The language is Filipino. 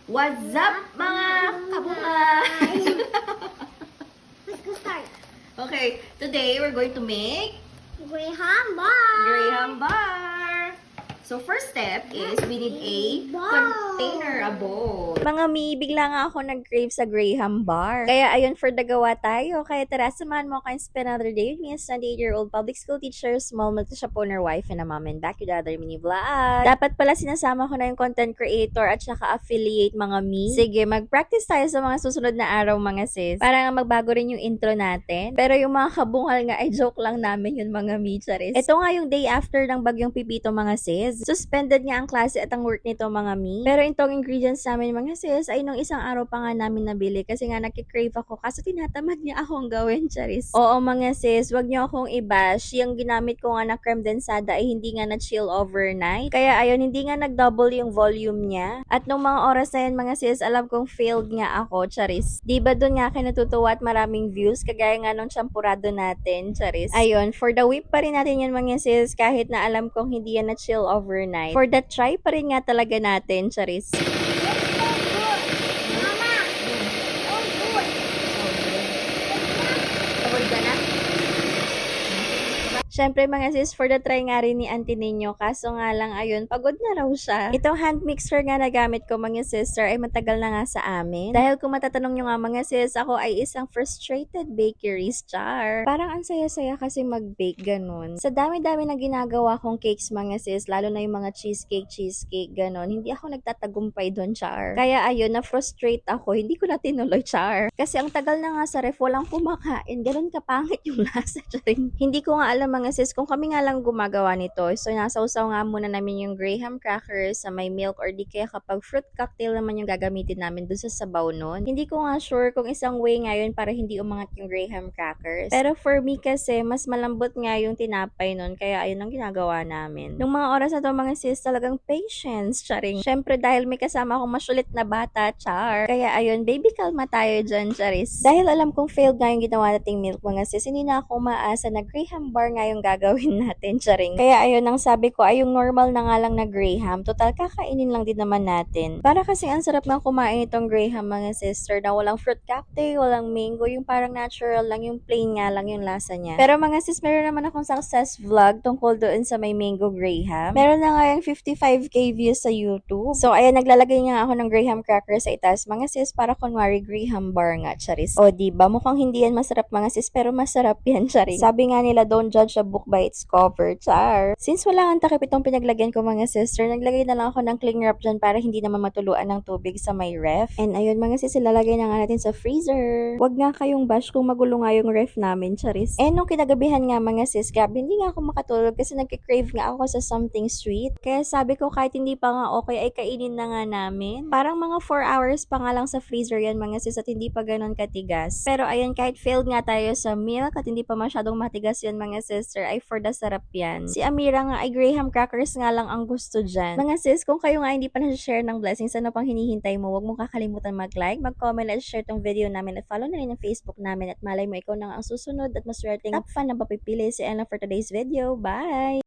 What's up mga kabuhay? Let's go start. Okay, today we're going to make Graham bar. Graham bar. So first step is we need a container, a bowl. Mga mi, bigla nga ako nag-crave sa Graham bar. Kaya ayun, for the gawa tayo. Kaya tara, samahan mo kayo spend another day with me as 28-year-old public school teacher, small multi-shop owner, wife, and a mom, and back with other mini vlog. Dapat pala sinasama ko na yung content creator at saka affiliate mga mi. Sige, mag-practice tayo sa mga susunod na araw mga sis. Para nga magbago rin yung intro natin. Pero yung mga kabungal nga ay joke lang namin yun mga mi, charis. Ito nga yung day after ng bagyong Pipito mga sis. Suspended nga ang klase at ang work nito mga mi. Pero itong ingredients namin mga sis ay nung isang araw pa nga namin nabili kasi nga nakikrave ako kaso tinatamad niya akong gawin, charis. Oo mga sis, wag niyo akong i-bash. Yung ginamit ko nga na creme densada ay hindi nga na-chill overnight. Kaya ayun, hindi nga nag-double yung volume niya. At nung mga oras na yan mga sis, alam kong failed nga ako, charis. Diba dun nga kayo natutuwa at maraming views kagaya nga nung champurado natin, charis. Ayun, for the whip pa rin natin yan mga sis kahit na alam kong hindi yan na-chill overnight. For the try pa rin nga talaga natin, charis. Mama. Oh, good. Tawag ka na? Siyempre mga sis, for the try nga rin ni auntie ninyo, kaso nga lang ayun, pagod na raw siya. Itong hand mixer nga na gamit ko mga sister ay matagal na nga sa amin. Dahil kung matatanong nyo nga mga sis, ako ay isang frustrated bakeries char. Parang ang saya-saya kasi mag-bake ganun. Sa dami-dami na ginagawa kong cakes mga sis, lalo na yung mga cheesecake ganun, hindi ako nagtatagumpay doon char. Kaya ayun, na-frustrate ako, hindi ko na tinuloy char. Kasi ang tagal na nga sa ref, walang kumakain, ganun kapangit yung lasa charing. Hindi ko nga alam mga sis kung kami nga lang gumagawa nito. So nasausaw nga muna namin yung Graham crackers sa may milk or di kaya kapag fruit cocktail naman yung gagamitin namin dun sa sabaw nun. Hindi ko nga sure kung isang way nga yun para hindi umangat yung Graham crackers. Pero for me kasi mas malambot nga yung tinapay nun kaya ayun ang ginagawa namin. Nung mga oras na to mga sis talagang patience, charing. Syempre dahil may kasama akong masulit na bata, char. Kaya ayun, baby kalma tayo dyan, charis. Dahil alam kong failed nga yung ginawa nating milk mga sis, hindi na ako maasa na Graham bar nga yung gagawin natin, charing. Kaya ayun, ang sabi ko ay yung normal na nga lang na Graham. Total, kakainin lang din naman natin. Para kasi ang sarap ng kumain itong Graham mga sister na walang fruit cocktail, walang mango, yung parang natural lang, yung plain nga lang yung lasa niya. Pero mga sis, meron naman akong success vlog tungkol doon sa may mango Graham. Meron na nga yung 55k views sa YouTube. So ayan, naglalagay nga ako ng Graham cracker sa itaas mga sis para kunwari Graham bar nga, charis. O diba, mukhang hindi yan masarap mga sis, pero masarap yan, charis. Sabi nga nila, don't judge a book by its cover, char. Since wala ang takip itong pinaglagyan ko mga sister, naglagay na lang ako ng cling wrap dyan para hindi naman matuluan ng tubig sa may ref. And ayun mga sis, ilalagay na nga natin sa freezer. Wag nga kayong bash kung magulo nga yung ref namin, charis. And nung kinagabihan nga mga sis, grabe, hindi nga ako makatulog kasi nagkikrave nga ako sa something sweet. Kaya sabi ko kahit hindi pa nga okay ay kainin na nga namin. Parang mga 4 hours pa nga lang sa freezer yan mga sis at hindi pa ganun katigas. Pero ayun, kahit failed nga tayo sa milk at hindi pa masyadong matigas yan mga sister, ay for the sarap yan. Si Amira nga ay Graham crackers nga lang ang gusto dyan. Mga sis, kung kayo nga hindi pa na-share ng blessings, ano pang hinihintay mo? Huwag mong kakalimutan mag-like, mag-comment at share tong video namin at follow na rin ang Facebook namin at malay mo ikaw na nga ang susunod at maswerteng top fan na papipili si Ella for today's video. Bye!